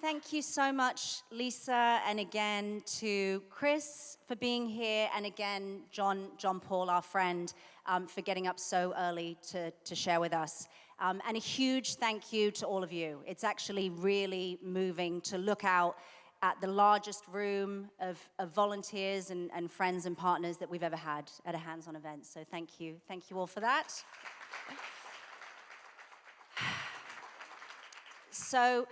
Thank you so much, Lisa, and again to Chris for being here, and again, John Paul, our friend, for getting up so early to share with us. And a huge thank you to all of you. It's actually really moving to look out at the largest room of volunteers and friends and partners that we've ever had at a hands-on event. So thank you all for that. So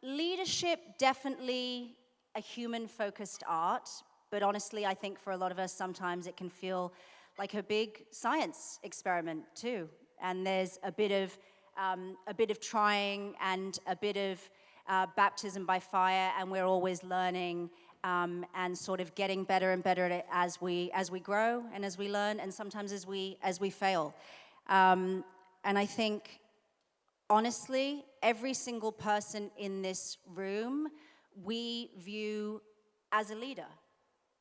leadership, definitely a human-focused art, but honestly, I think for a lot of us, sometimes it can feel like a big science experiment too. And there's a bit of trying and a bit of baptism by fire, and we're always learning and sort of getting better and better at it as we grow and as we learn, and sometimes as we fail. And I think, honestly, every single person in this room, we view as a leader.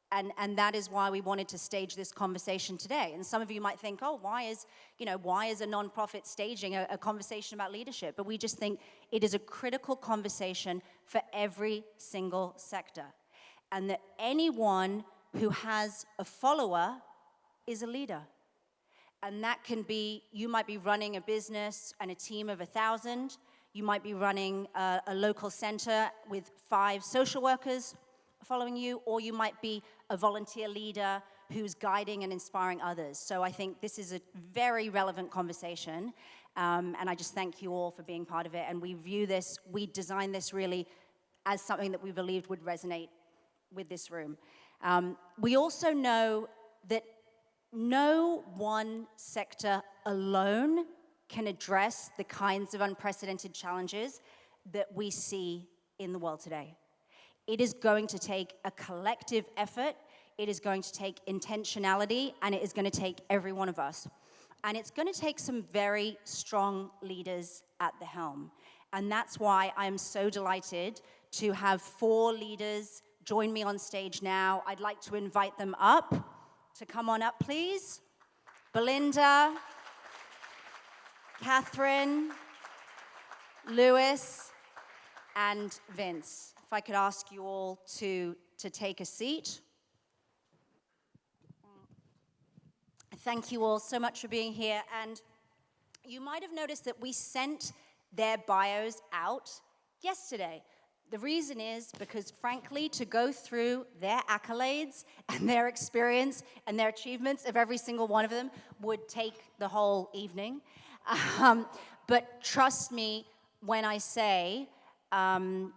And that is why we wanted to stage this conversation today. And some of you might think, oh, why is a nonprofit staging a conversation about leadership? But we just think it is a critical conversation for every single sector. And that anyone who has a follower is a leader. And that can be, you might be running a business and a team of 1,000. You might be running a local center with 5 social workers following you, or you might be a volunteer leader who's guiding and inspiring others. So I think this is a very relevant conversation, and I just thank you all for being part of it. And we designed this really as something that we believed would resonate with this room. We also know that no one sector alone can address the kinds of unprecedented challenges that we see in the world today. It is going to take a collective effort, it is going to take intentionality, and it is going to take every one of us. And it's going to take some very strong leaders at the helm. And that's why I'm so delighted to have 4 leaders join me on stage now. I'd like to invite them up to come on up, please. Belinda, Catherine, Lewis, and Vince. If I could ask you all to take a seat. Thank you all so much for being here. And you might have noticed that we sent their bios out yesterday. The reason is because, frankly, to go through their accolades and their experience and their achievements of every single one of them would take the whole evening. But trust me when I say, I'm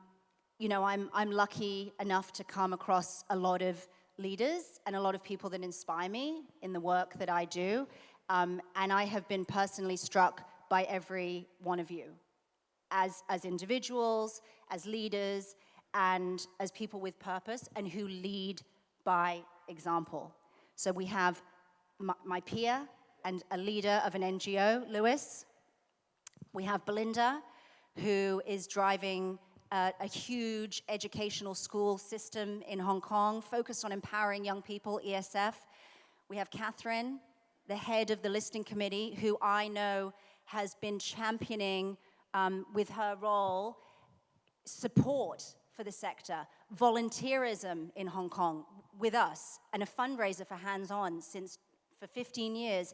lucky enough to come across a lot of leaders and a lot of people that inspire me in the work that I do. And I have been personally struck by every one of you. As individuals, as leaders, and as people with purpose, and who lead by example. So we have my peer and a leader of an NGO, Lewis. We have Belinda, who is driving a huge educational school system in Hong Kong, focused on empowering young people, ESF. We have Catherine, the head of the listing committee, who I know has been championing with her role, support for the sector, volunteerism in Hong Kong with us, and a fundraiser for Hands-On for 15 years.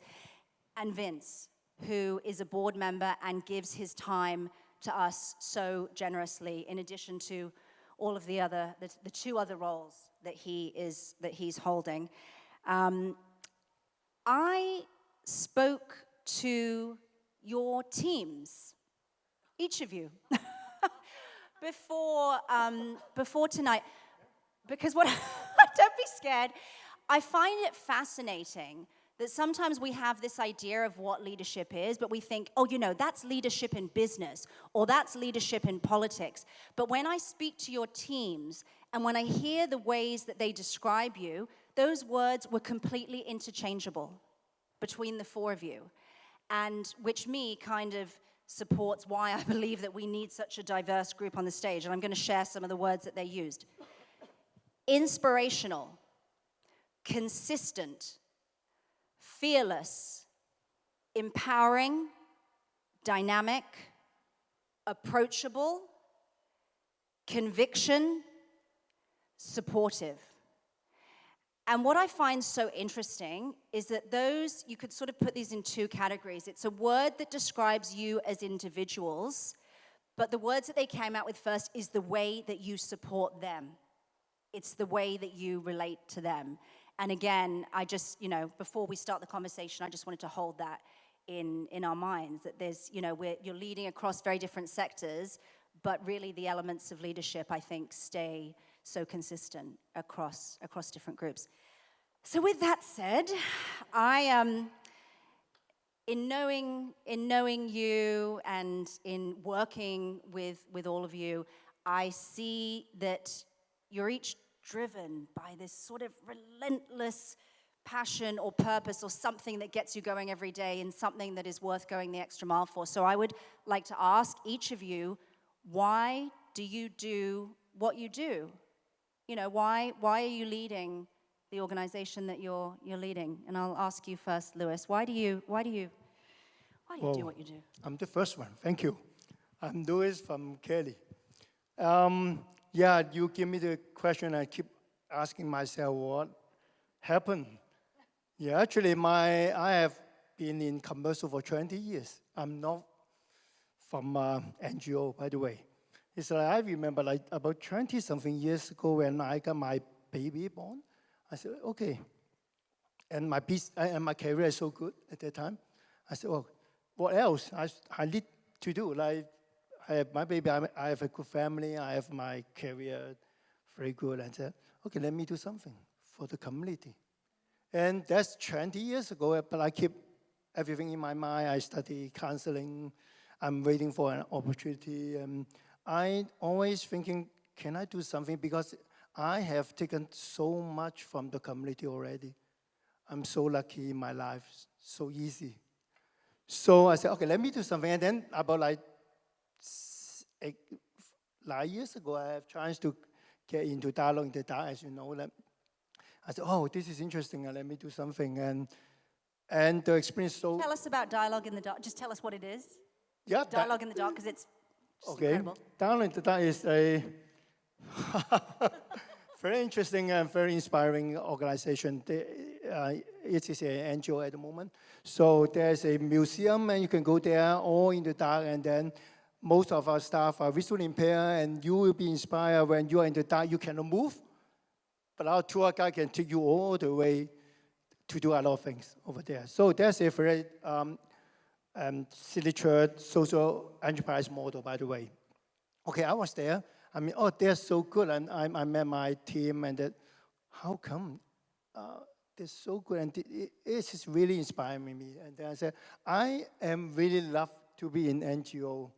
And Vince, who is a board member and gives his time to us so generously, in addition to all of the 2 other roles that he's holding. I spoke to your teams, each of you, before tonight, because don't be scared. I find it fascinating that sometimes we have this idea of what leadership is, but we think, oh, that's leadership in business, or that's leadership in politics. But when I speak to your teams, and when I hear the ways that they describe you, those words were completely interchangeable between the 4 of you, and which kind of supports why I believe that we need such a diverse group on the stage. And I'm going to share some of the words that they used. Inspirational, consistent, fearless, empowering, dynamic, approachable, conviction, supportive. And what I find so interesting is that those, you could sort of put these in two categories. It's a word that describes you as individuals, but the words that they came out with first is the way that you support them. It's the way that you relate to them. And again, I just, before we start the conversation, I just wanted to hold that in our minds, that there's, you're leading across very different sectors, but really the elements of leadership, I think, stay so consistent across different groups. So with that said, I in knowing you and in working with all of you, I see that you're each driven by this sort of relentless passion or purpose or something that gets you going every day and something that is worth going the extra mile for. So I would like to ask each of you, why do you do what you do? Why are you leading the organization that you're leading? And I'll ask you first, Lewis. Why do you do what you do? I'm the first one. Thank you. I'm Lewis from Kelly. You give me the question. I keep asking myself what happened. Yeah, actually, I have been in commercial for 20 years. I'm not from NGO, by the way. It's like I remember like about 20-something years ago when I got my baby born. I said, okay. And my career is so good at that time. I said, well, what else I need to do? Like, I have my baby, I have a good family, I have my career very good. I said, okay, let me do something for the community. And that's 20 years ago, but I keep everything in my mind. I study counseling. I'm waiting for an opportunity. I always thinking, can I do something? Because I have taken so much from the community already. I'm so lucky in my life, so easy. So I said, okay, let me do something. And then about 9 years ago, I have chance to get into Dialogue in the Dark, as you know. I said, oh, this is interesting, let me do something. And the experience so... Tell us about Dialogue in the Dark. Just tell us what it is. Yeah. Dialogue in the Dark, because it's incredible. Dialogue in the Dark is a very interesting and very inspiring organization. It is an NGO at the moment. So there's a museum, and you can go there all in the dark, and then most of our staff are visually impaired, and you will be inspired when you are in the dark. You cannot move, but our tour guide can take you all the way to do a lot of things over there. So there's a very City Church social enterprise model, by the way. Okay, I was there. I mean, oh, they're so good, and I met my team, and that, how come they're so good, and it's just really inspiring me. And then I said, I am really love to be in NGO,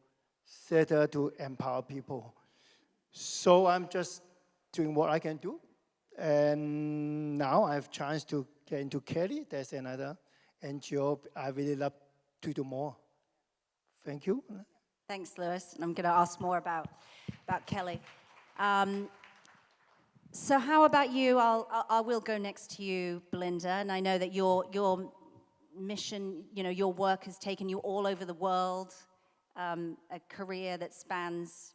set to empower people. So I'm just doing what I can do, and now I have chance to get into Kelly. There's another NGO I really love to do more. Thank you. Thanks, Lewis. And I'm going to ask more about Kelly. So how about you? I will go next to you, Belinda. And I know that your mission, your work has taken you all over the world, a career that spans,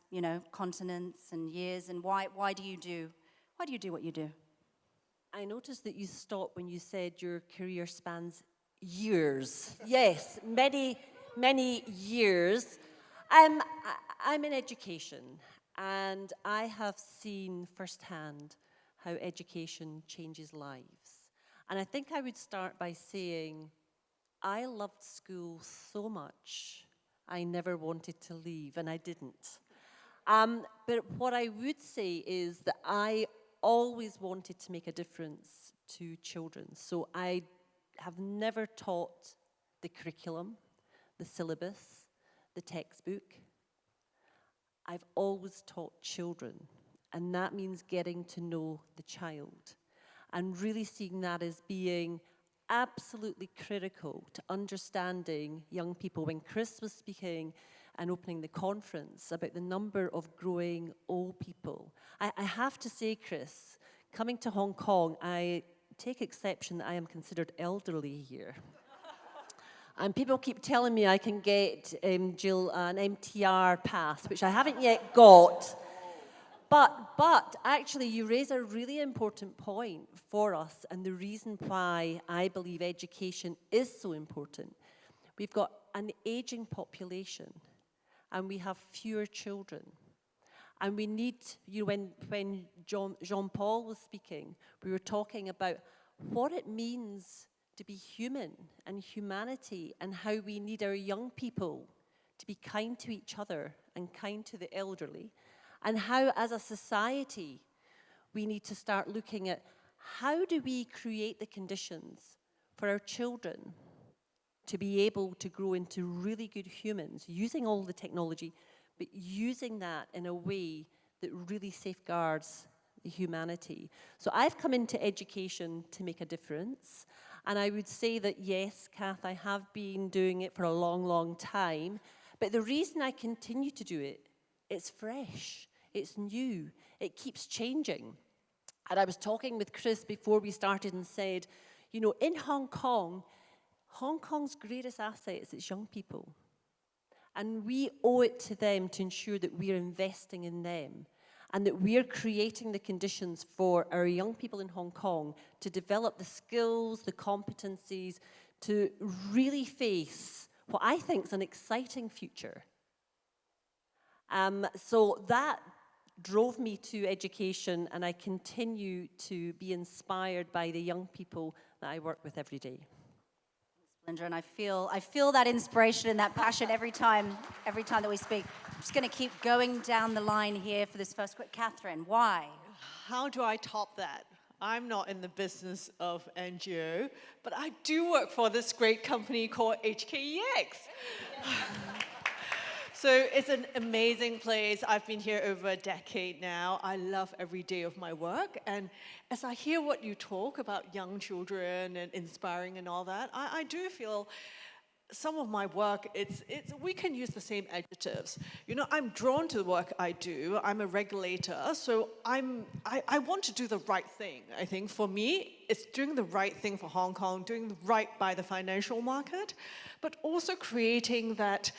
continents and years. And why do you do what you do? I noticed that you stopped when you said your career spans years. Yes, many, many years. I'm in education, and I have seen firsthand how education changes lives. And I think I would start by saying I loved school so much, I never wanted to leave, and I didn't. But what I would say is that I always wanted to make a difference to children. So I have never taught the curriculum, the syllabus, the textbook. I've always taught children, and that means getting to know the child and really seeing that as being absolutely critical to understanding young people. When Chris was speaking and opening the conference about the number of growing old people, I have to say, Chris, coming to Hong Kong, I take exception that I am considered elderly here. And people keep telling me I can get, Jill, an MTR pass, which I haven't yet got. But actually, you raise a really important point for us, and the reason why I believe education is so important. We've got an aging population, and we have fewer children. And we need, when Jean-Paul was speaking, we were talking about what it means to be human and humanity, and how we need our young people to be kind to each other and kind to the elderly, and how as a society we need to start looking at how do we create the conditions for our children to be able to grow into really good humans, using all the technology, but using that in a way that really safeguards the humanity. So I've come into education to make a difference. And I would say that, yes, Kath, I have been doing it for a long, long time. But the reason I continue to do it, it's fresh, it's new, it keeps changing. And I was talking with Chris before we started and said, you know, in Hong Kong, Hong Kong's greatest asset is its young people. And we owe it to them to ensure that we're investing in them and that we're creating the conditions for our young people in Hong Kong to develop the skills, the competencies, to really face what I think is an exciting future. So that drove me to education, and I continue to be inspired by the young people that I work with every day. Linda, and I feel that inspiration and that passion every time that we speak. I'm just going to keep going down the line here for this first quick. Catherine, why? How do I top that? I'm not in the business of NGO, but I do work for this great company called HKEX. So it's an amazing place. I've been here over a decade now. I love every day of my work. And as I hear what you talk about young children and inspiring and all that, I do feel some of my work, we can use the same adjectives. You know, I'm drawn to the work I do. I'm a regulator, so I want to do the right thing. I think for me, it's doing the right thing for Hong Kong, doing right by the financial market, but also creating that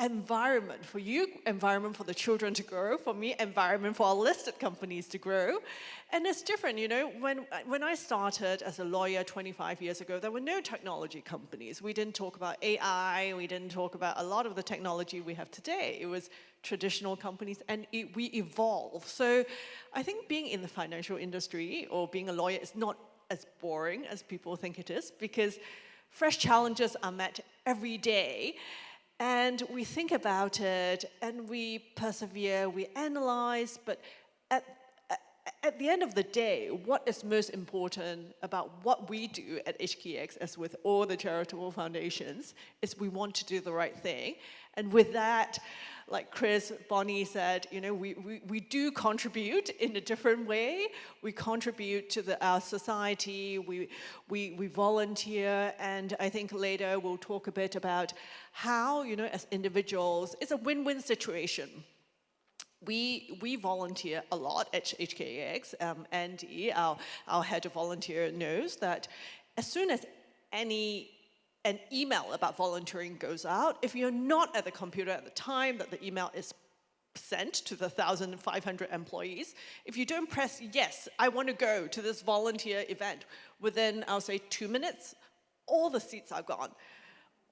environment for you, environment for the children to grow, for me, environment for our listed companies to grow. And it's different, you know, when I started as a lawyer 25 years ago, there were no technology companies. We didn't talk about AI, we didn't talk about a lot of the technology we have today. It was traditional companies, and we evolve. So I think being in the financial industry or being a lawyer is not as boring as people think it is, because fresh challenges are met every day. And we think about it, and we persevere, we analyze, but at the end of the day, what is most important about what we do at HKEX, as with all the charitable foundations, is we want to do the right thing. And with that, like Chris, Bonnie said, you know, we do contribute in a different way. We contribute to our society, we volunteer, and I think later we'll talk a bit about how, you know, as individuals, it's a win-win situation. We volunteer a lot at HKEX. Andy, our head of volunteer, knows that as soon as an email about volunteering goes out, if you're not at the computer at the time that the email is sent to the 1,500 employees, if you don't press, yes, I want to go to this volunteer event, within, I'll say, 2 minutes, all the seats are gone.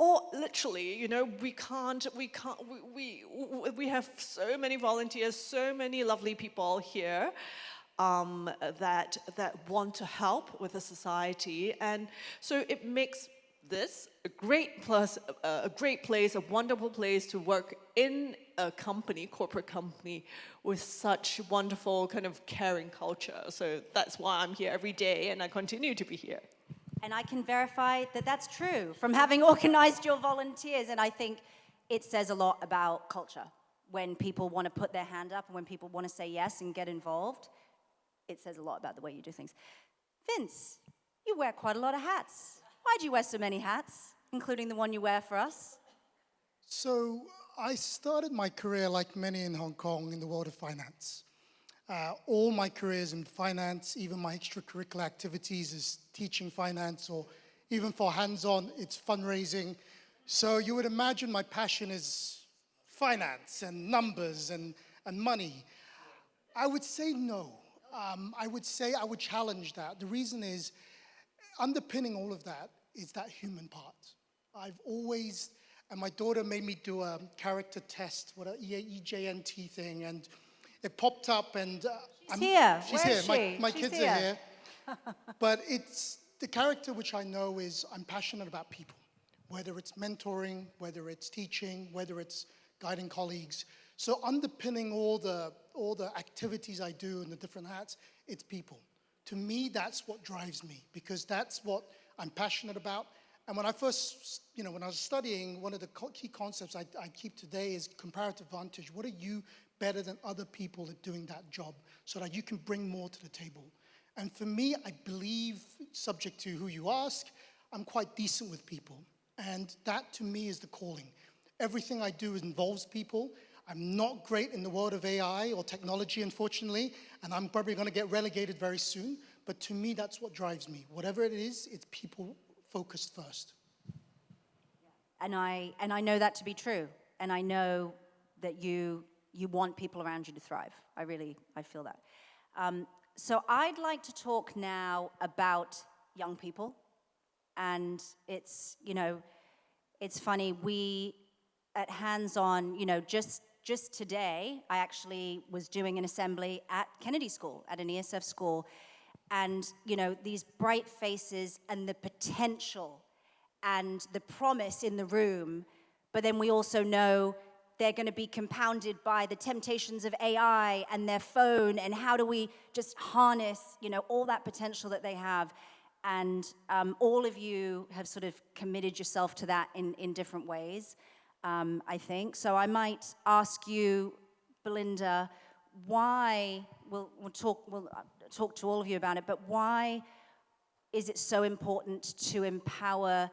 Or literally, you know, we have so many volunteers, so many lovely people here that want to help with the society. And so it makes this a great place, a wonderful place to work in a company, corporate company, with such wonderful kind of caring culture. So that's why I'm here every day, and I continue to be here. And I can verify that that's true from having organized your volunteers. And I think it says a lot about culture. When people want to put their hand up and when people want to say yes and get involved, it says a lot about the way you do things. Vince, you wear quite a lot of hats. Why do you wear so many hats, including the one you wear for us? So I started my career, like many in Hong Kong, in the world of finance. All my careers in finance, even my extracurricular activities is teaching finance, or even for hands-on, it's fundraising. So you would imagine my passion is finance and numbers and money. I would say no. I would say I would challenge that. The reason is, underpinning all of that is that human part. I've always, and my daughter made me do a character test, what a EJNT thing, and it popped up, and She's here. She's Where here. is she? My She's kids here. are here. But it's the character which I know is I'm passionate about people, whether it's mentoring, whether it's teaching, whether it's guiding colleagues. So underpinning all the activities I do and the different hats, it's people. To me, that's what drives me, because that's what I'm passionate about. And when I first, when I was studying, one of the key concepts I keep today is comparative advantage. What are you better than other people at doing that job so that you can bring more to the table? And for me, I believe, subject to who you ask, I'm quite decent with people. And that, to me, is the calling. Everything I do involves people. I'm not great in the world of AI or technology, unfortunately, and I'm probably going to get relegated very soon. But to me, that's what drives me. Whatever it is, it's people focused first. And I know that to be true. And I know that you want people around you to thrive. I feel that. So I'd like to talk now about young people. And it's funny, we at Hands-On, just today, I actually was doing an assembly at Kennedy School, at an ESF school. And, these bright faces and the potential and the promise in the room, but then we also know they're going to be compounded by the temptations of AI and their phone, and how do we just harness, all that potential that they have. And all of you have sort of committed yourself to that in different ways, I think. So I might ask you, Belinda, why, we'll talk to all of you about it, but why is it so important to empower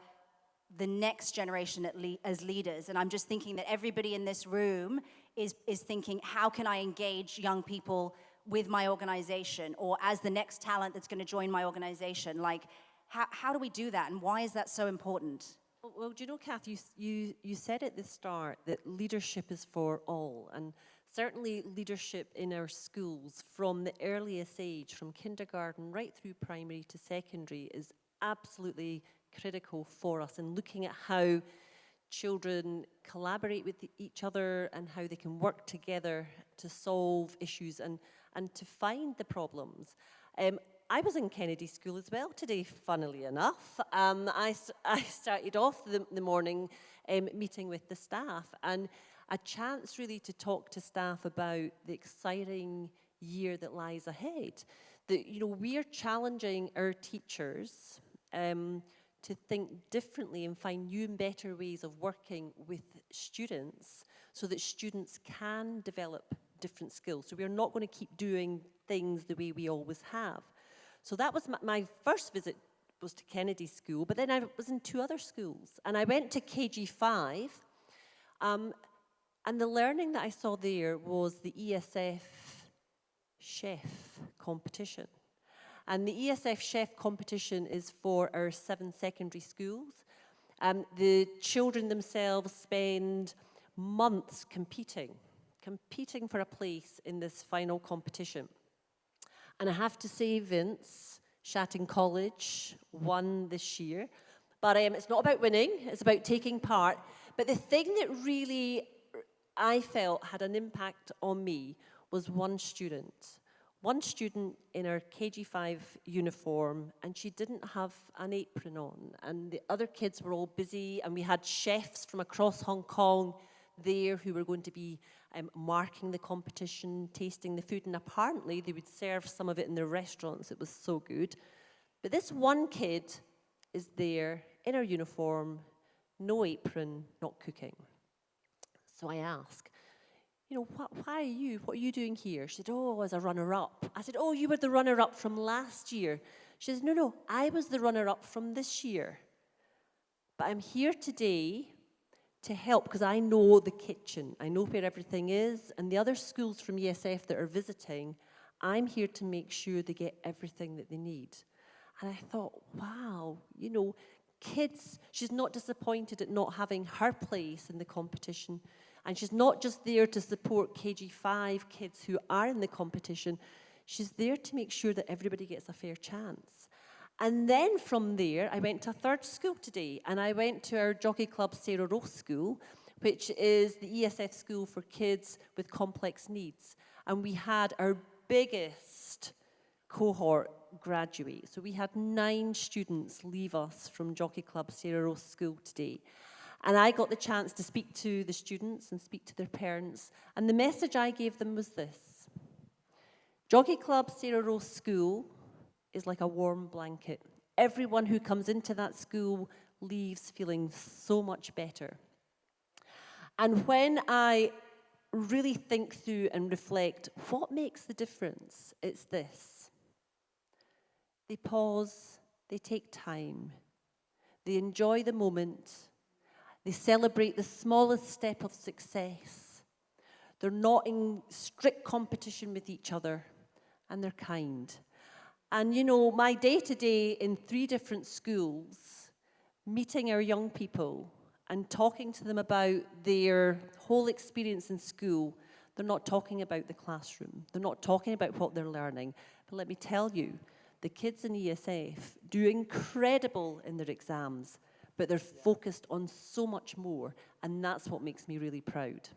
the next generation as leaders? And I'm just thinking that everybody in this room is thinking, how can I engage young people with my organization, or as the next talent that's going to join my organization? Like, how do we do that, and why is that so important? Well, do you know, Kath, you said at the start that leadership is for all, and certainly leadership in our schools from the earliest age, from kindergarten right through primary to secondary, is absolutely critical for us in looking at how children collaborate with each other and how they can work together to solve issues and to find the problems. I was in Kennedy School as well today, funnily enough. I started off the morning meeting with the staff, and a chance really to talk to staff about the exciting year that lies ahead. That, we are challenging our teachers to think differently and find new and better ways of working with students so that students can develop different skills. So we're not going to keep doing things the way we always have. So that was my first visit was to Kennedy School, but then I was in 2 other schools. And I went to KG5, and the learning that I saw there was the ESF chef competition. And the ESF chef competition is for our 7 secondary schools. The children themselves spend months competing for a place in this final competition. And I have to say, Vince, Shatton College won this year. But it's not about winning, it's about taking part. But the thing that really I felt had an impact on me was one student. One student in her KG5 uniform, and she didn't have an apron on. And the other kids were all busy, and we had chefs from across Hong Kong there who were going to be marking the competition, tasting the food, and apparently they would serve some of it in their restaurants. It was so good. But this one kid is there in her uniform, no apron, not cooking. So I ask, why are you? What are you doing here? She said, oh, as a runner-up. I said, oh, you were the runner-up from last year. She says, no, I was the runner-up from this year. But I'm here today to help because I know the kitchen. I know where everything is. And the other schools from ESF that are visiting, I'm here to make sure they get everything that they need. And I thought, wow, kids, she's not disappointed at not having her place in the competition. And she's not just there to support KG5 kids who are in the competition, she's there to make sure that everybody gets a fair chance. And then from there, I went to a third school today, and I went to our Jockey Club Sarah Ross School, which is the ESF school for kids with complex needs. And we had our biggest cohort graduate. So we had 9 students leave us from Jockey Club Sarah Ross School today. And I got the chance to speak to the students and speak to their parents. And the message I gave them was this: Jockey Club Sarah Ross School is like a warm blanket. Everyone who comes into that school leaves feeling so much better. And when I really think through and reflect, what makes the difference? It's this. They pause, they take time, they enjoy the moment, they celebrate the smallest step of success. They're not in strict competition with each other, and they're kind. And you know, my day-to-day in 3 different schools, meeting our young people and talking to them about their whole experience in school, they're not talking about the classroom. They're not talking about what they're learning. But let me tell you, the kids in ESF do incredible in their exams, but they're focused on so much more, and that's what makes me really proud.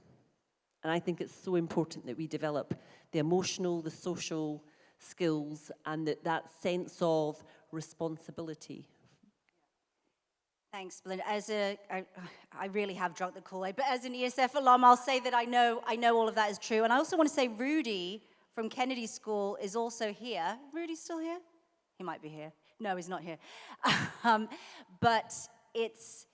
And I think it's so important that we develop the emotional, the social skills, and that sense of responsibility. Thanks, Belinda. I really have drunk the Kool-Aid, but as an ESF alum, I'll say that I know all of that is true. And I also want to say Rudy from Kennedy School is also here. Rudy's still here? He might be here. No, he's not here. But it's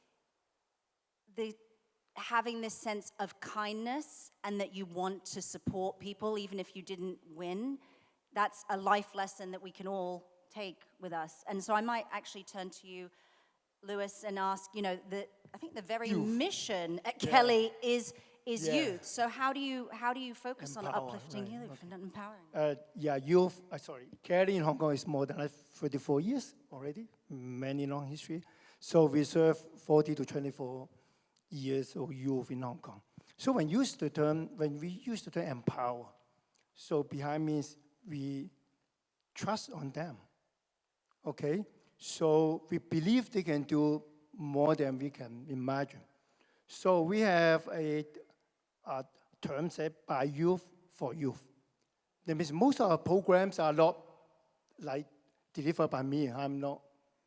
having this sense of kindness and that you want to support people even if you didn't win. That's a life lesson that we can all take with us. And so I might actually turn to you, Lewis, and ask, you know, I think the very mission at Kelly is youth. So how do you focus on uplifting youth and empowering? Youth. Kelly in Hong Kong is more than 34 years already, many long history. So we serve 40 to 24 years of youth in Hong Kong. So when we used the term empower, so behind means we trust on them. Okay. So we believe they can do more than we can imagine. So we have a term said by youth for youth. That means most of our programs are not like delivered by me. I'm not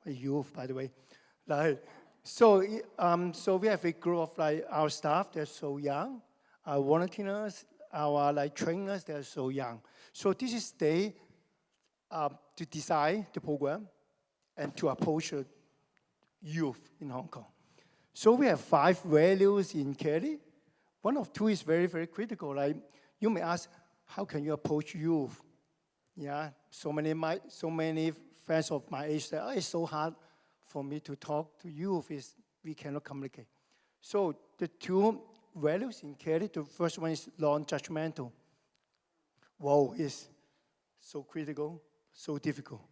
a youth, by the way. So we have a group of our staff. They're so young. Our volunteers, our trainers, they're so young. So this is to design the program and to approach youth in Hong Kong. So we have 5 values in Kelly. One of 2 is very, very critical. Like you may ask, how can you approach youth? Yeah, so many friends of my age say, it's so hard for me to talk to youth. We cannot communicate. So the 2 values in Kelly, the first one is non-judgmental. Wow, it's so critical, so difficult.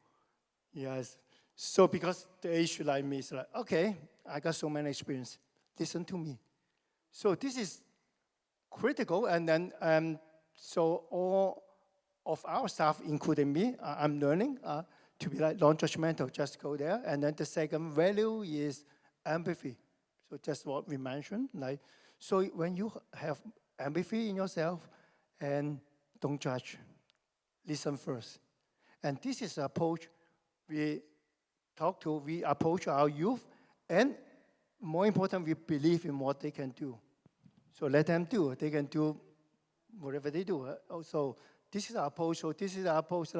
Yes. So because the age like me is like, okay, I got so many experience. Listen to me. So this is critical, and then so all of our staff, including me, I'm learning to be like non-judgmental. Just go there. And then the second value is empathy. So just what we mentioned. So when you have empathy in yourself, and don't judge, listen first. And this is the approach we approach our youth, and more important, we believe in what they can do. So let them do. They can do whatever they do. Also, this is our approach. So this is our approach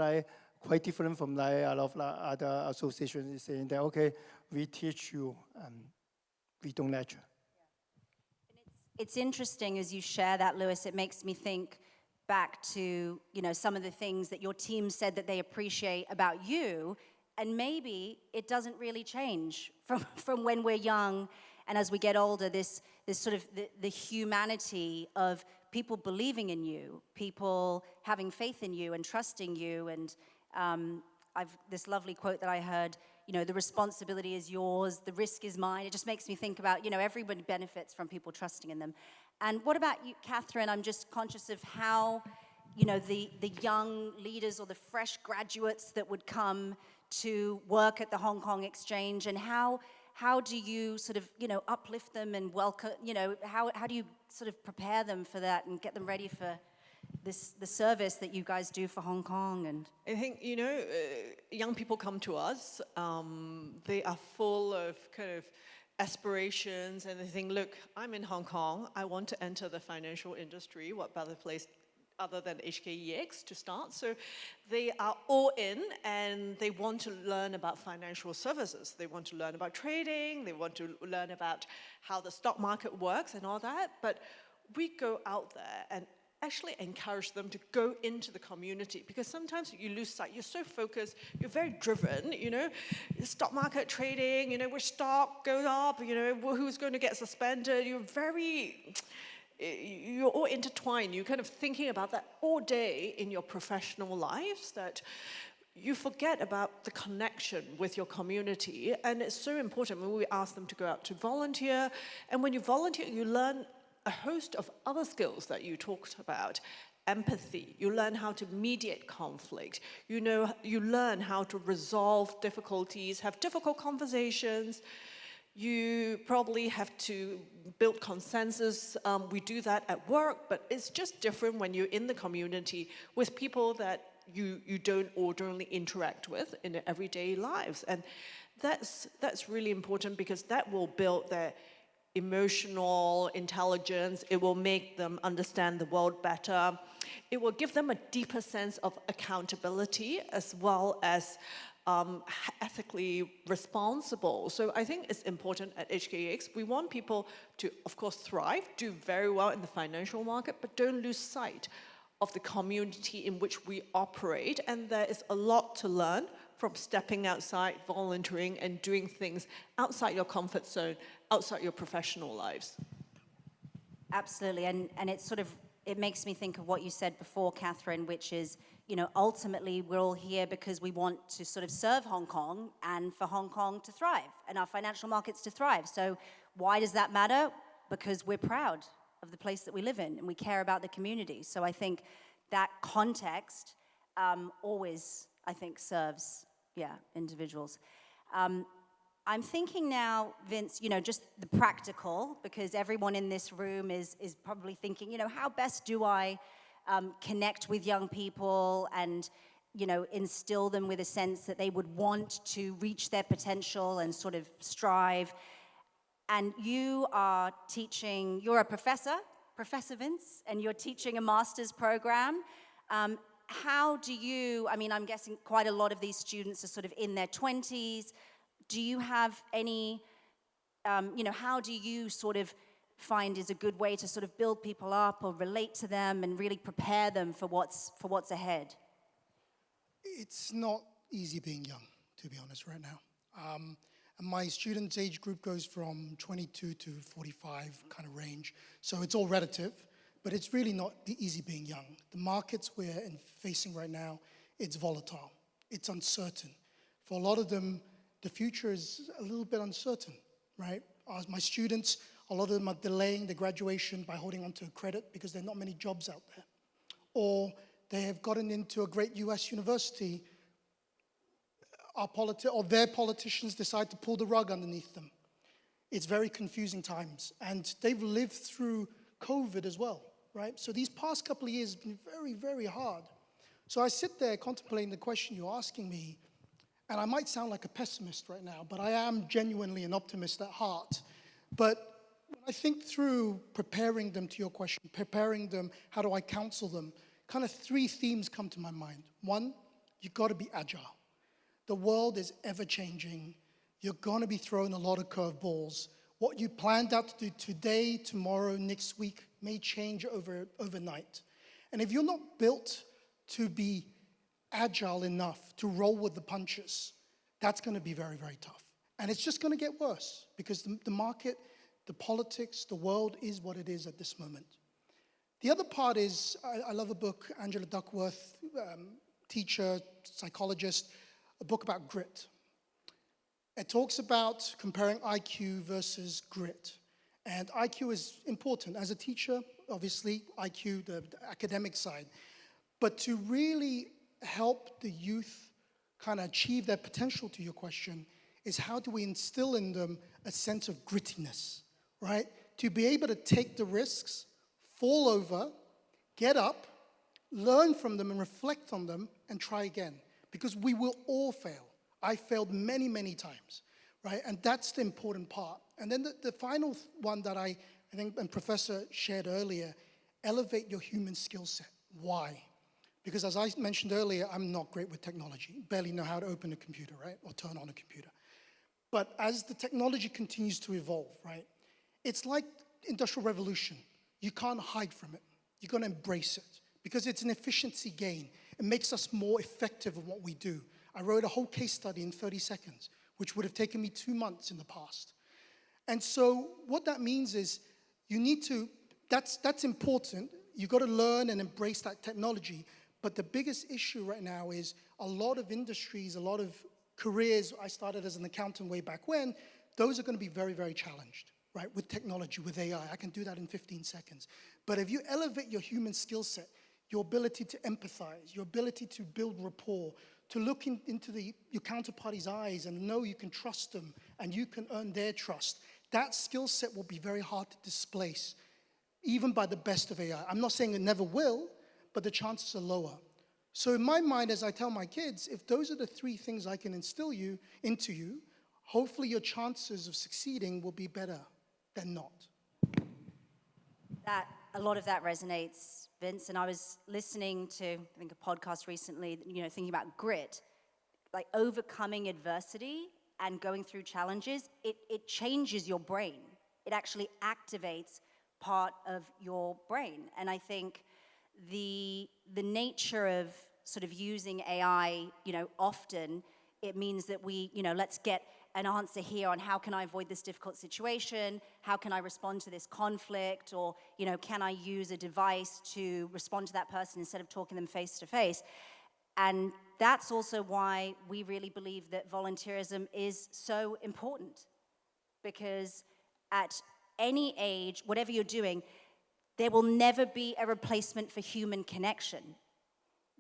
quite different from a lot of other associations saying that, okay, we teach you, we don't lecture. It's interesting as you share that, Lewis. It makes me think back to, some of the things that your team said that they appreciate about you. And maybe it doesn't really change from when we're young and as we get older, this sort of the humanity of people believing in you, people having faith in you and trusting you. And I've this lovely quote that I heard, the responsibility is yours, the risk is mine. It just makes me think about, everybody benefits from people trusting in them. And what about you, Catherine? I'm just conscious of how, you know, the young leaders or the fresh graduates that would come to work at the Hong Kong Exchange, and how do you sort of, you know, uplift them and welcome, you know, how do you sort of prepare them for that and get them ready for the service that you guys do for Hong Kong? And I think, you know, young people come to us, they are full of kind of aspirations, and they think, look, I'm in Hong Kong, I want to enter the financial industry, what better place other than HKEX to start? So they are all in, and they want to learn about financial services. They want to learn about trading, they want to learn about how the stock market works and all that, but we go out there and actually encourage them to go into the community, because sometimes you lose sight. You're so focused, you're very driven, you know, stock market trading, you know, which stock goes up, you know, who's going to get suspended. You're all intertwined. You're kind of thinking about that all day in your professional lives, that you forget about the connection with your community. And it's so important when we ask them to go out to volunteer. And when you volunteer, you learn a host of other skills that you talked about. Empathy, you learn how to mediate conflict, you learn how to resolve difficulties, have difficult conversations. You probably have to build consensus. We do that at work, but it's just different when you're in the community with people that you don't ordinarily interact with in their everyday lives. And that's really important, because that will build their emotional intelligence. It will make them understand the world better. It will give them a deeper sense of accountability, as well as ethically responsible. So I think it's important at HKEX. We want people to, of course, thrive, do very well in the financial market, but don't lose sight of the community in which we operate. And there is a lot to learn from stepping outside, volunteering, and doing things outside your comfort zone, outside your professional lives. absolutely, and it makes me think of what you said before, Catherine, which is, you know, ultimately we're all here because we want to sort of serve Hong Kong and for Hong Kong to thrive and our financial markets to thrive. So why does that matter? Because we're proud of the place that we live in and we care about the community. So I think that context always, I think, serves, individuals. I'm thinking now, Vince, you know, just the practical, because everyone in this room is probably thinking, you know, how best do I connect with young people and, you know, instill them with a sense that they would want to reach their potential and sort of strive. And you are teaching, you're a professor, Professor Vince, and you're teaching a master's program. How do you, I mean, I'm guessing quite a lot of these students are sort of in their 20s. Do you have any, you know, how do you sort of find is a good way to sort of build people up or relate to them and really prepare them for what's ahead? It's not easy being young, to be honest, right now. And my students' age group goes from 22 to 45 kind of range. So it's all relative, but it's really not easy being young. The markets we're facing right now, it's volatile. It's uncertain. For a lot of them, the future is a little bit uncertain, right? As my students, a lot of them are delaying the graduation by holding on to a credit because there are not many jobs out there. Or they have gotten into a great US university, or their politicians decide to pull the rug underneath them. It's very confusing times. And they've lived through COVID as well, right? So these past couple of years have been very, very hard. So I sit there contemplating the question you're asking me, and I might sound like a pessimist right now, but I am genuinely an optimist at heart. But when I think through preparing them to your question, preparing them, how do I counsel them, kind of three themes come to my mind. One, you've got to be agile. The world is ever-changing. You're going to be thrown a lot of curveballs. What you planned out to do today, tomorrow, next week may change overnight. And if you're not built to be agile enough to roll with the punches, that's going to be very, very tough. And it's just going to get worse because the market, the politics, the world is what it is at this moment. The other part is, I love a book, Angela Duckworth, teacher, psychologist, a book about grit. It talks about comparing IQ versus grit. And IQ is important. As a teacher, obviously, IQ, the academic side. But to really help the youth kind of achieve their potential, to your question, is how do we instill in them a sense of grittiness, right? To be able to take the risks, fall over, get up, learn from them and reflect on them and try again. Because we will all fail. I failed many, many times, right? And that's the important part. And then the final one that I think, and Professor shared earlier, elevate your human skill set. Why? Because as I mentioned earlier, I'm not great with technology. Barely know how to open a computer, right? Or turn on a computer. But as the technology continues to evolve, right? It's like Industrial Revolution. You can't hide from it. You're going to embrace it because it's an efficiency gain. It makes us more effective in what we do. I wrote a whole case study in 30 seconds, which would have taken me 2 months in the past. And so what that means is you need to, that's important. You've got to learn and embrace that technology. But the biggest issue right now is a lot of industries, a lot of careers. I started as an accountant way back when. Those are going to be very, very challenged, right? With technology, with AI. I can do that in 15 seconds. But if you elevate your human skill set, your ability to empathize, your ability to build rapport, to look into your counterparty's eyes and know you can trust them and you can earn their trust, that skill set will be very hard to displace, even by the best of AI. I'm not saying it never will, but the chances are lower. So in my mind, as I tell my kids, if those are the 3 things I can instill into you, hopefully your chances of succeeding will be better than not. A lot of that resonates, Vince, and I was listening to, I think, a podcast recently, thinking about grit, like overcoming adversity and going through challenges, it changes your brain. It actually activates part of your brain. And I think the nature of sort of using AI, often it means that we, let's get an answer here on how can I avoid this difficult situation, how can I respond to this conflict, or, can I use a device to respond to that person instead of talking them face to face. And that's also why we really believe that volunteerism is so important, because at any age, whatever you're doing, there will never be a replacement for human connection.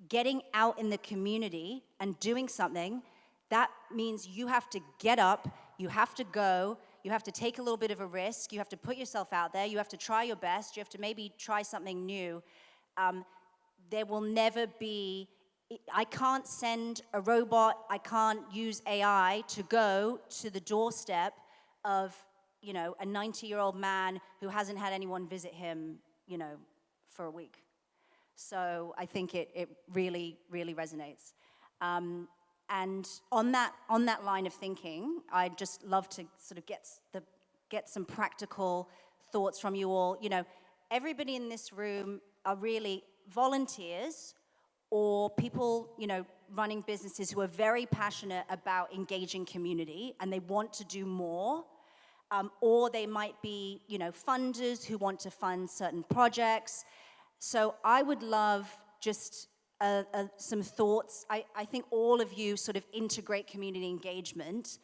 Getting out in the community and doing something, that means you have to get up, you have to go, you have to take a little bit of a risk, you have to put yourself out there, you have to try your best, you have to maybe try something new. There will never be, I can't send a robot, I can't use AI to go to the doorstep of, a 90-year-old man who hasn't had anyone visit him, for a week. So I think it really, really resonates. And on that line of thinking, I'd just love to sort of get some practical thoughts from you all. Everybody in this room are really volunteers or people, running businesses who are very passionate about engaging community and they want to do more. Or they might be, funders who want to fund certain projects. So I would love just some thoughts. I think all of you sort of integrate community engagement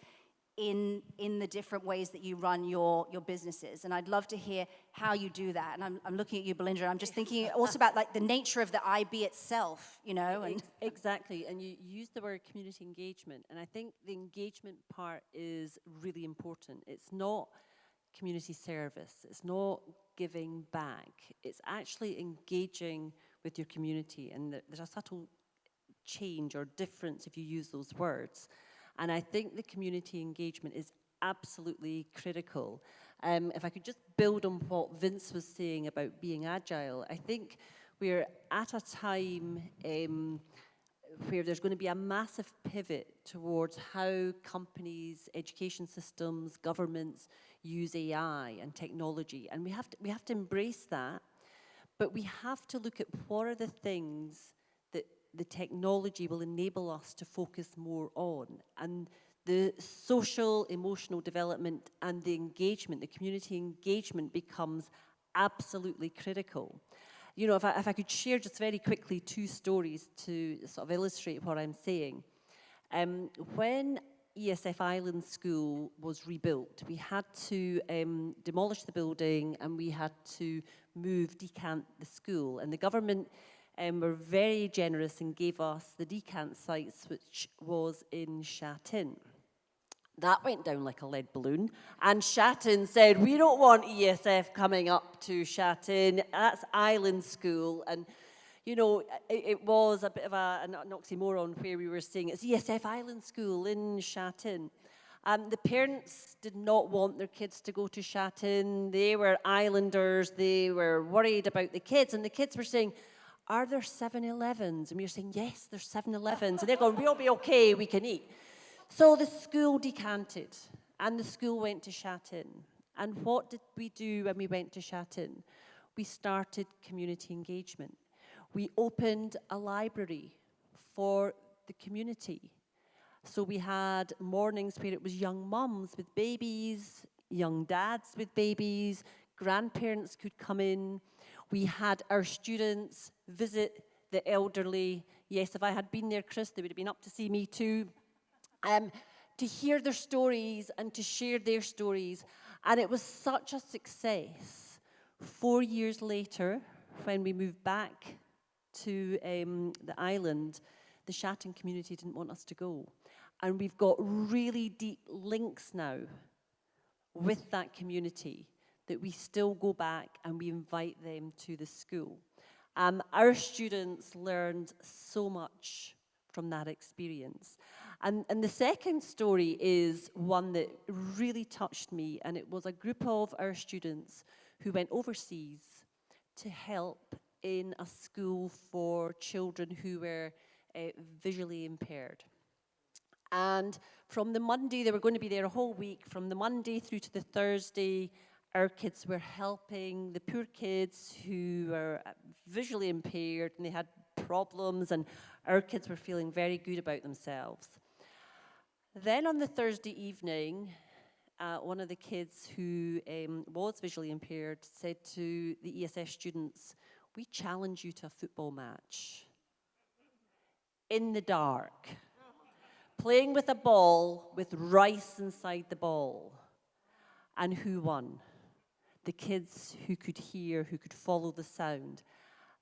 in the different ways that you run your businesses. And I'd love to hear how you do that. And I'm looking at you, Belinda, and I'm just thinking also about like the nature of the IB itself, and Exactly, and you used the word community engagement, and I think the engagement part is really important. It's not community service, it's not giving back, it's actually engaging with your community, and there's a subtle change or difference if you use those words. And I think the community engagement is absolutely critical. If I could just build on what Vince was saying about being agile, I think we're at a time where there's going to be a massive pivot towards how companies, education systems, governments use AI and technology. And we have to embrace that, but we have to look at what are the things that the technology will enable us to focus more on. And the social, emotional development and the engagement, the community engagement becomes absolutely critical. If I could share just very quickly 2 stories to sort of illustrate what I'm saying. When ESF Island School was rebuilt. We had to demolish the building and we had to decant the school. And the government were very generous and gave us the decant sites, which was in Shattin. That went down like a lead balloon. And Shattin said, we don't want ESF coming up to Shattin. That's Island School. And you know, it was a bit of an oxymoron where we were saying it's ESF Island School in Shattin. The parents did not want their kids to go to Shattin. They were islanders. They were worried about the kids. And the kids were saying, are there 7-Elevens? And we were saying, yes, there's 7-Elevens. And they're going, we'll be okay, we can eat. So the school decanted, and the school went to Shattin. And what did we do when we went to Shattin? We started community engagement. We opened a library for the community. So we had mornings where it was young mums with babies, young dads with babies, grandparents could come in. We had our students visit the elderly. Yes, if I had been there, Chris, they would have been up to see me too. To hear their stories and to share their stories. And it was such a success. 4 years later, when we moved back to the island, the Shattin community didn't want us to go. And we've got really deep links now with that community that we still go back and we invite them to the school. Our students learned so much from that experience. And the second story is one that really touched me, and it was a group of our students who went overseas to help in a school for children who were visually impaired. And from the Monday, they were going to be there a whole week, from the Monday through to the Thursday, our kids were helping the poor kids who were visually impaired and they had problems, and our kids were feeling very good about themselves. Then on the Thursday evening, one of the kids who was visually impaired said to the ESF students, we challenge you to a football match in the dark, playing with a ball with rice inside the ball. And who won? The kids who could hear, who could follow the sound.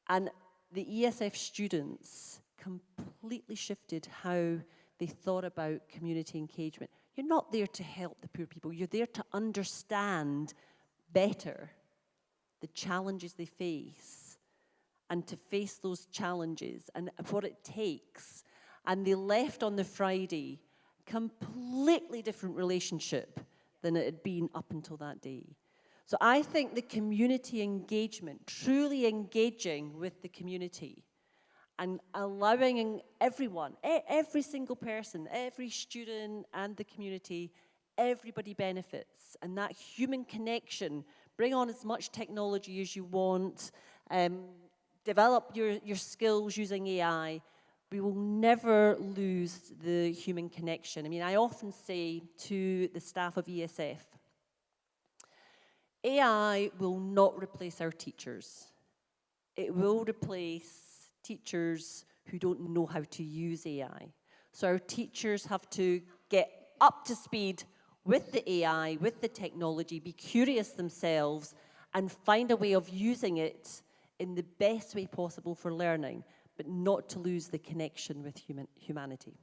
And the ESF students completely shifted how they thought about community engagement. You're not there to help the poor people. You're there to understand better the challenges they face and to face those challenges and what it takes. And they left on the Friday completely different relationship than it had been up until that day. So I think the community engagement, truly engaging with the community and allowing everyone, every single person, every student and the community, everybody benefits. And that human connection, bring on as much technology as you want, develop your skills using AI. We will never lose the human connection. I mean, I often say to the staff of ESF, AI will not replace our teachers. It will replace teachers who don't know how to use AI. So our teachers have to get up to speed with the AI, with the technology, be curious themselves, and find a way of using it in the best way possible for learning, but not to lose the connection with humanity.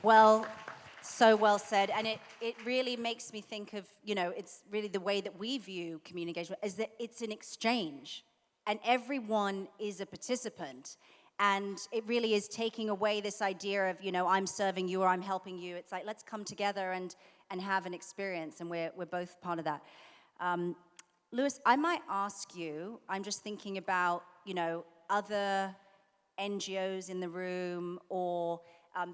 Well, so well said. And it really makes me think of, you know, it's really the way that we view community engagement is that it's an exchange and everyone is a participant. And it really is taking away this idea of, you know, I'm serving you or I'm helping you. It's like, let's come together and have an experience, and we're both part of that. Lewis, I might ask you, I'm just thinking about, you know, other NGOs in the room or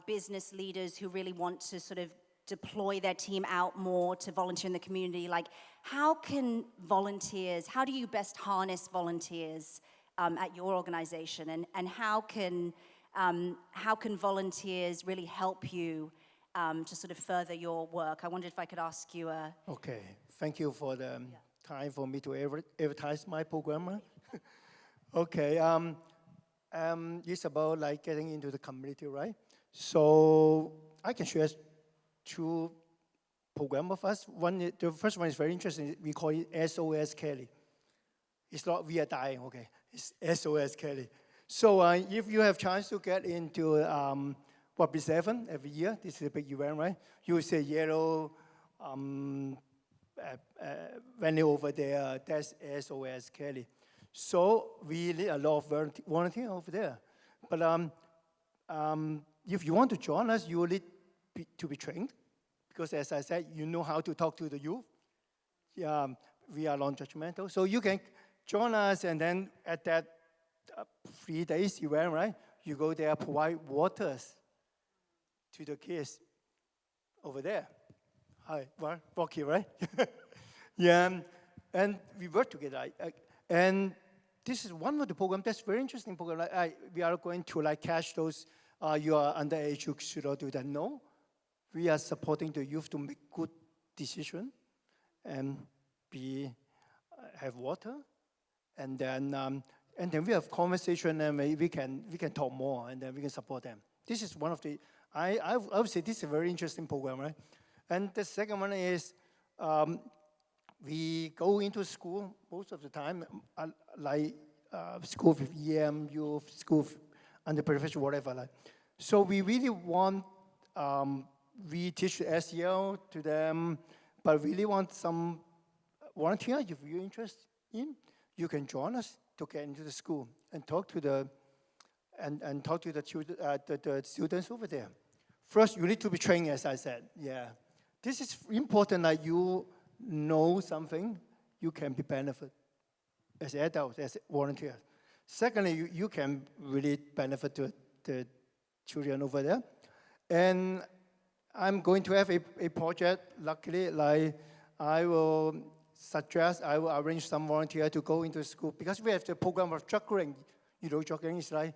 business leaders who really want to sort of deploy their team out more to volunteer in the community. Like, how can volunteers, how do you best harness volunteers at your organization, and how can volunteers really help you to sort of further your work? I wondered if I could ask you a... Okay, thank you for the time for me to advertise my program. Okay, it's about like getting into the community, right? So I can share two programs of us. The first one is very interesting. We call it SOS Kelly. It's not we are dying, okay? It's SOS Kelly. So if you have chance to get into Rugby 7 every year, this is a big event, right? You will see yellow venue over there, that's SOS Kelly. So we need a lot of volunteers over there. But if you want to join us, you will need to be trained, because as I said, you know how to talk to the youth. Yeah, we are non-judgmental. So you can join us, and then at that 3 days event, right, you go there, provide waters to the kids over there. Hi, Rocky, right? Yeah, and we work together. And this is one of the programs that's very interesting program. We are going to catch those you are underage, you should not do that. No, we are supporting the youth to make good decision and have water, and then we have conversation, and we can talk more, and then we can support them. This is one of the I would say this is a very interesting program, right? And the second one is we go into school most of the time, like school with EM, youth, school underprivileged, whatever. Like. So we really want, we teach SEL to them, but really want some volunteer. If you're interested in, you can join us to get into the school and talk to the the students over there. First, you need to be trained, as I said. Yeah, this is important that you know something, you can be benefit as adults, as volunteers. Secondly, you can really benefit to the children over there. And I'm going to have a project, luckily, like I will arrange some volunteer to go into school, because we have the program of juggling. You know, juggling is like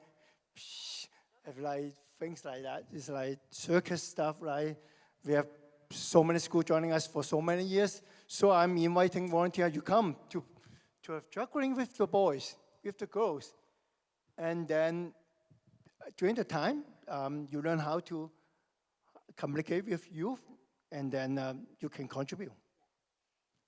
things like that. It's like circus stuff, right? We have so many schools joining us for so many years. So I'm inviting volunteers to come to have juggling with the boys, with the girls. And then during the time, you learn how to communicate with youth, and then you can contribute.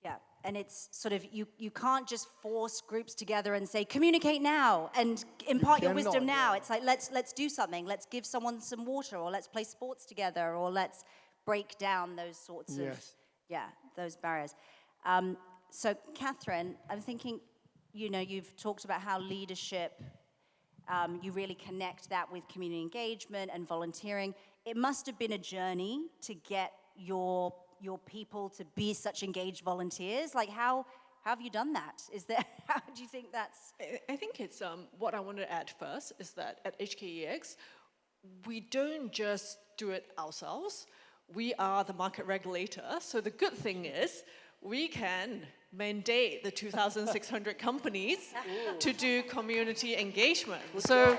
Yeah, and it's sort of, you can't just force groups together and say, communicate now and impart your wisdom now. Yeah. It's like, let's do something. Let's give someone some water, or let's play sports together, or let's break down those sorts of, those barriers. So Catherine, I'm thinking, you know, you've talked about how leadership, you really connect that with community engagement and volunteering. It must have been a journey to get your people to be such engaged volunteers. Like, how have you done that? How do you think that's? I think it's, what I want to add first is that at HKEX, we don't just do it ourselves. We are the market regulator. So the good thing is we can mandate the 2,600 companies to do community engagement. So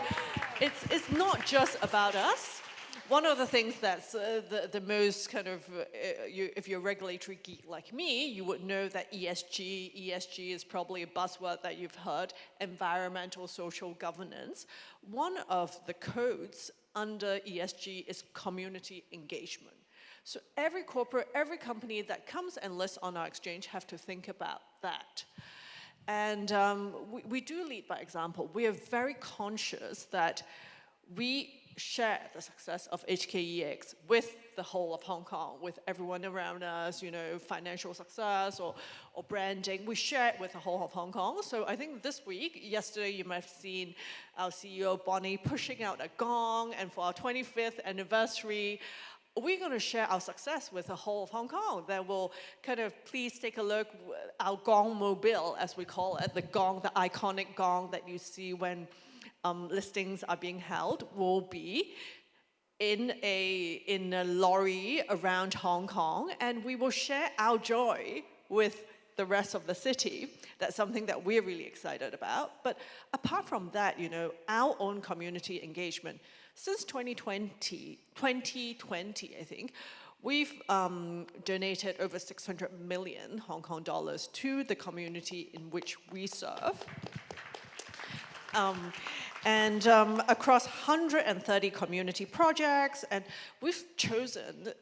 it's not just about us. One of the things that's the most kind of, if you're a regulatory geek like me, you would know that ESG is probably a buzzword that you've heard, environmental social governance. One of the codes under ESG is community engagement. So every corporate, every company that comes and lists on our exchange have to think about that. And we do lead by example. We are very conscious that we share the success of HKEX with the whole of Hong Kong, with everyone around us, you know, financial success or branding. We share it with the whole of Hong Kong. So I think this week, yesterday, you might have seen our CEO, Bonnie, pushing out a gong, and for our 25th anniversary, we're going to share our success with the whole of Hong Kong. Then we'll kind of, please take a look, our gong mobile, as we call it, the gong, the iconic gong that you see when listings are being held, will be in a lorry around Hong Kong, and we will share our joy with the rest of the city. That's something that we're really excited about. But apart from that, you know, our own community engagement, since 2020, I think, we've donated over 600 million Hong Kong dollars to the community in which we serve. and across 130 community projects. And we've chosen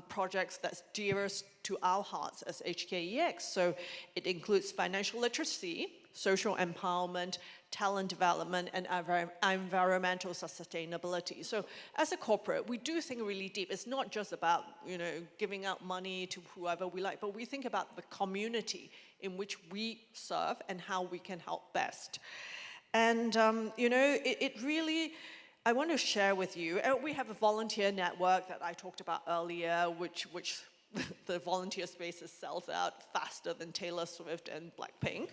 projects that's dearest to our hearts as HKEX. So it includes financial literacy, social empowerment, talent development, and environmental sustainability. So as a corporate, we do think really deep. It's not just about, giving out money to whoever we like, but we think about the community in which we serve and how we can help best. And, it really, I want to share with you, we have a volunteer network that I talked about earlier, which the volunteer spaces sells out faster than Taylor Swift and Blackpink.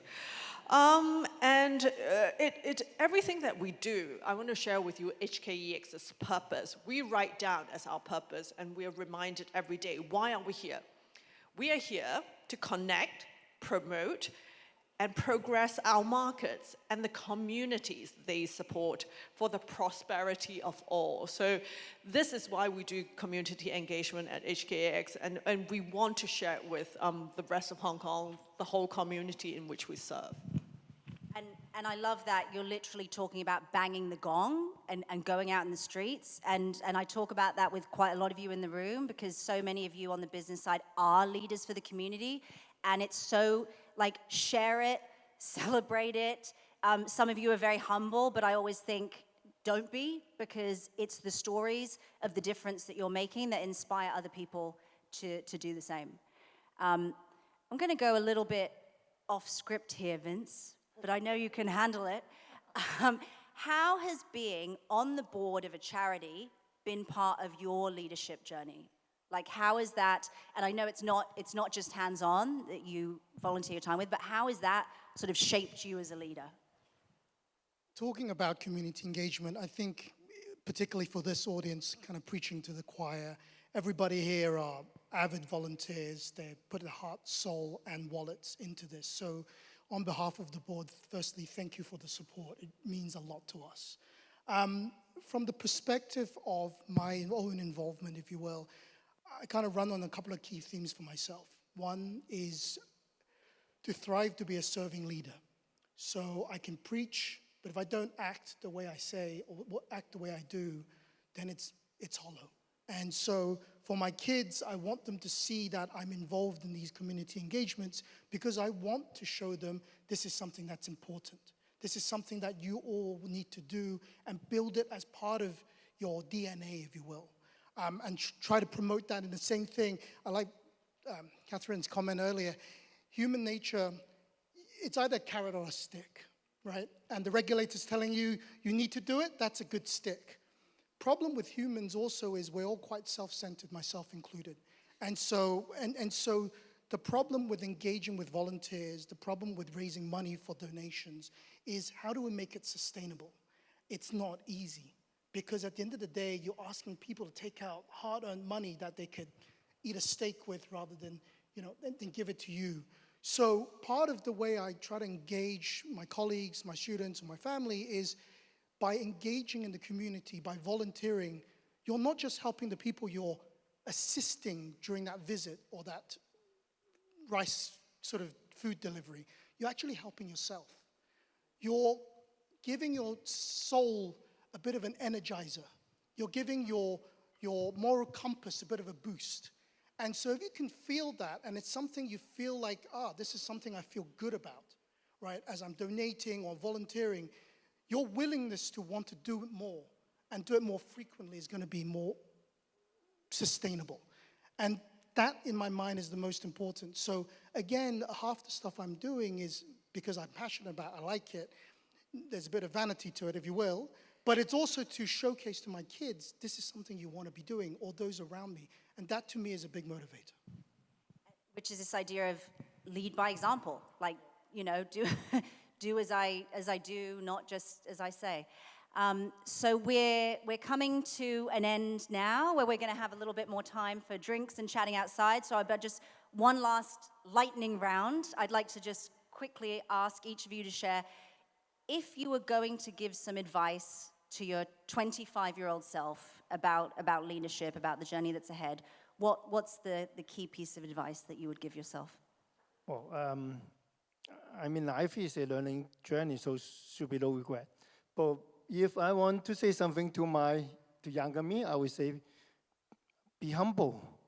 Everything that we do, I want to share with you HKEX's purpose. We write down as our purpose, and we are reminded every day, why are we here? We are here to connect, promote, and progress our markets and the communities they support for the prosperity of all. So this is why we do community engagement at HKEX, and we want to share it with the rest of Hong Kong, the whole community in which we serve. And I love that you're literally talking about banging the gong and going out in the streets. And I talk about that with quite a lot of you in the room, because so many of you on the business side are leaders for the community. And it's so, share it, celebrate it. Some of you are very humble, but I always think, don't be, because it's the stories of the difference that you're making that inspire other people to do the same. I'm going to go a little bit off script here, Vince, but I know you can handle it. How has being on the board of a charity been part of your leadership journey? How is that, and I know it's not just hands-on that you volunteer your time with, but how has that sort of shaped you as a leader? Talking about community engagement, I think, particularly for this audience, kind of preaching to the choir, everybody here are avid volunteers. They put their heart, soul, and wallets into this. So on behalf of the board, firstly, thank you for the support. It means a lot to us. From the perspective of my own involvement, if you will, I kind of run on a couple of key themes for myself. One is to thrive to be a serving leader. So I can preach, but if I don't act the way I say or act the way I do, then it's hollow. And so for my kids, I want them to see that I'm involved in these community engagements because I want to show them this is something that's important. This is something that you all need to do and build it as part of your DNA, if you will. And try to promote that in the same thing. I like Catherine's comment earlier. Human nature, it's either a carrot or a stick, right? And the regulator's telling you, you need to do it, that's a good stick. Problem with humans also is we're all quite self-centered, myself included. And so the problem with engaging with volunteers, the problem with raising money for donations is how do we make it sustainable? It's not easy. Because at the end of the day, you're asking people to take out hard-earned money that they could eat a steak with rather than, than give it to you. So part of the way I try to engage my colleagues, my students, and my family is by engaging in the community, by volunteering. You're not just helping the people you're assisting during that visit or that rice sort of food delivery. You're actually helping yourself. You're giving your soul a bit of an energizer. You're giving your moral compass a bit of a boost. And so if you can feel that, and it's something you feel like, this is something I feel good about, right? As I'm donating or volunteering, your willingness to want to do it more and do it more frequently is going to be more sustainable. And that, in my mind, is the most important. So again, half the stuff I'm doing is because I'm passionate about it, I like it. There's a bit of vanity to it, if you will. But it's also to showcase to my kids, this is something you want to be doing, or those around me. And that, to me, is a big motivator. Which is this idea of lead by example. Do as I do, not just as I say. So we're coming to an end now, where we're going to have a little bit more time for drinks and chatting outside. So I've got just one last lightning round. I'd like to just quickly ask each of you to share, if you were going to give some advice to your 25-year-old self about leadership, about the journey that's ahead, what's the key piece of advice that you would give yourself? Well, life is a learning journey, so should be no regret. But if I want to say something to younger me, I would say, be humble.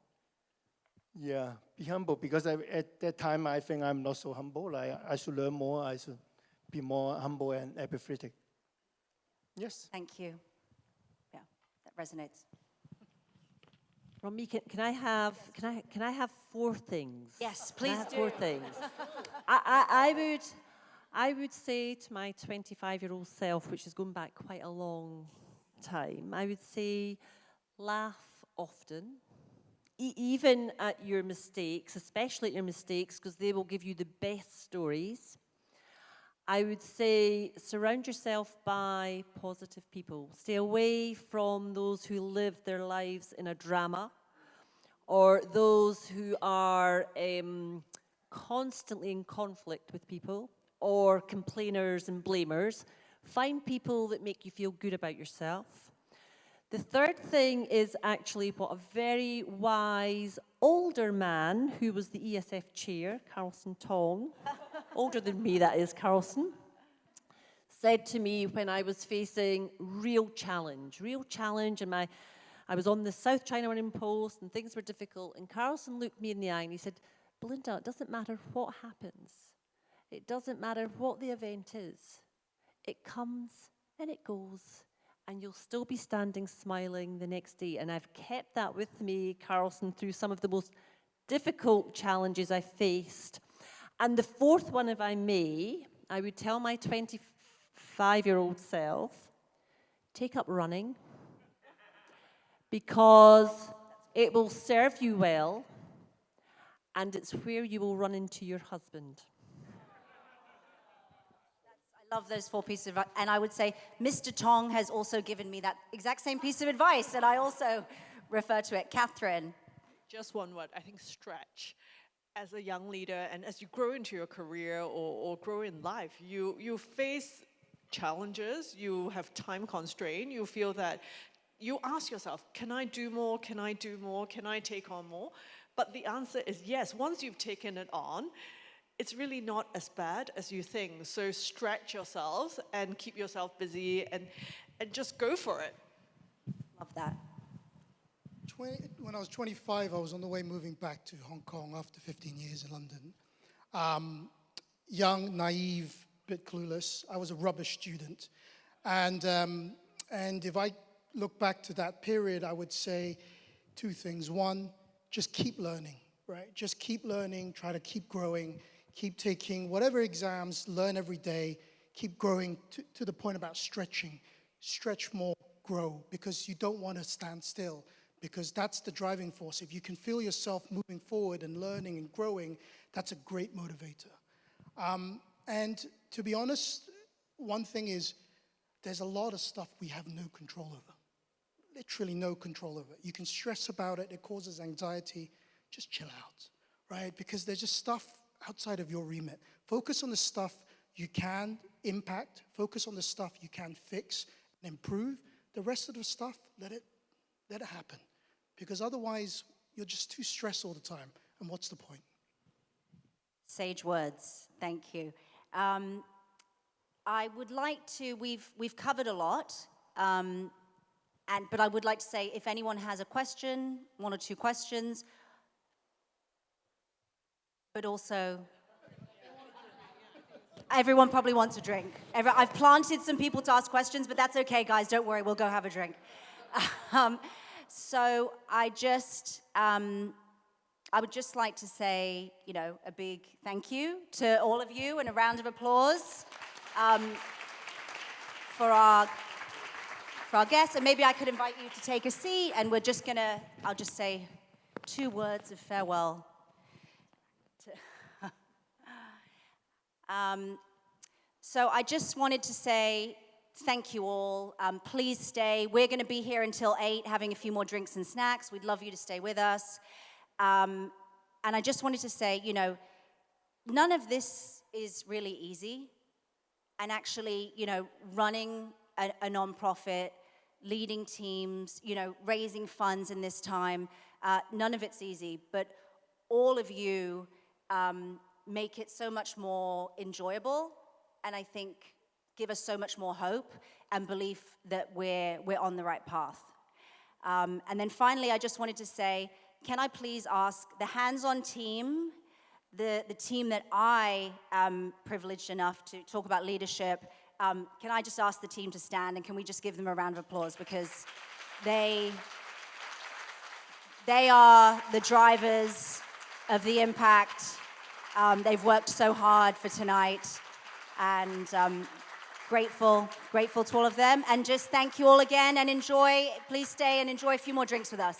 Yeah, be humble, because at that time I think I'm not so humble. I should learn more. I should be more humble and apathetic. Yes. Thank you. Yeah, that resonates. From me, can I have four things? Yes, Can I please have do. four things. I would say to my 25-year-old self, which has gone back quite a long time, I would say, laugh often, even at your mistakes, especially at your mistakes, because they will give you the best stories. I would say surround yourself by positive people. Stay away from those who live their lives in a drama, or those who are constantly in conflict with people, or complainers and blamers. Find people that make you feel good about yourself. The third thing is actually what a very wise older man, who was the ESF chair, Carlson Tong, older than me that is, Carlson, said to me when I was facing real challenge, and I was on the South China Morning Post and things were difficult, and Carlson looked me in the eye and he said, Belinda, it doesn't matter what happens. It doesn't matter what the event is. It comes and it goes, and you'll still be standing smiling the next day. And I've kept that with me, Carlson, through some of the most difficult challenges I faced. And the fourth one, if I may, I would tell my 25-year-old self, take up running, because it will serve you well, and it's where you will run into your husband. I love those four pieces of advice. And I would say Mr. Tong has also given me that exact same piece of advice, and I also refer to it. Catherine. Just one word, I think stretch. As a young leader, and as you grow into your career or grow in life, you face challenges, you have time constraint, you feel that you ask yourself, can I do more, can I do more, can I take on more? But the answer is yes. Once you've taken it on, it's really not as bad as you think. So stretch yourselves and keep yourself busy and just go for it. Love that. When I was 25, I was on the way moving back to Hong Kong after 15 years in London. Young, naive, bit clueless. I was a rubbish student. And if I look back to that period, I would say two things. One, just keep learning, right? Just keep learning, try to keep growing, keep taking whatever exams, learn every day, keep growing to the point about stretching. Stretch more, grow, because you don't want to stand still, because that's the driving force. If you can feel yourself moving forward and learning and growing, that's a great motivator. And to be honest, one thing is, there's a lot of stuff we have no control over. Literally no control over. You can stress about it, it causes anxiety. Just chill out, right? Because there's just stuff outside of your remit. Focus on the stuff you can impact. Focus on the stuff you can fix and improve. The rest of the stuff, let it happen. Because otherwise, you're just too stressed all the time. And what's the point? Sage words. Thank you. I would like to, we've covered a lot, but I would like to say, if anyone has a question, one or two questions, but also, everyone probably wants a drink. I've planted some people to ask questions, but that's okay, guys, don't worry, we'll go have a drink. So I would just like to say, a big thank you to all of you and a round of applause for our guests. And maybe I could invite you to take a seat, and I'll just say 2 words of farewell. So I just wanted to say thank you all. Please stay. We're going to be here until 8, having a few more drinks and snacks. We'd love you to stay with us. And I just wanted to say, none of this is really easy. And actually, running a nonprofit, leading teams, raising funds in this time, none of it's easy. But all of you make it so much more enjoyable. And I think give us so much more hope and belief that we're on the right path. And then finally, I just wanted to say, can I please ask the hands-on team, the team that I am privileged enough to talk about leadership, can I just ask the team to stand, and can we just give them a round of applause, because they are the drivers of the impact. They've worked so hard for tonight, and grateful to all of them. And just thank you all again, and enjoy. Please stay and enjoy a few more drinks with us.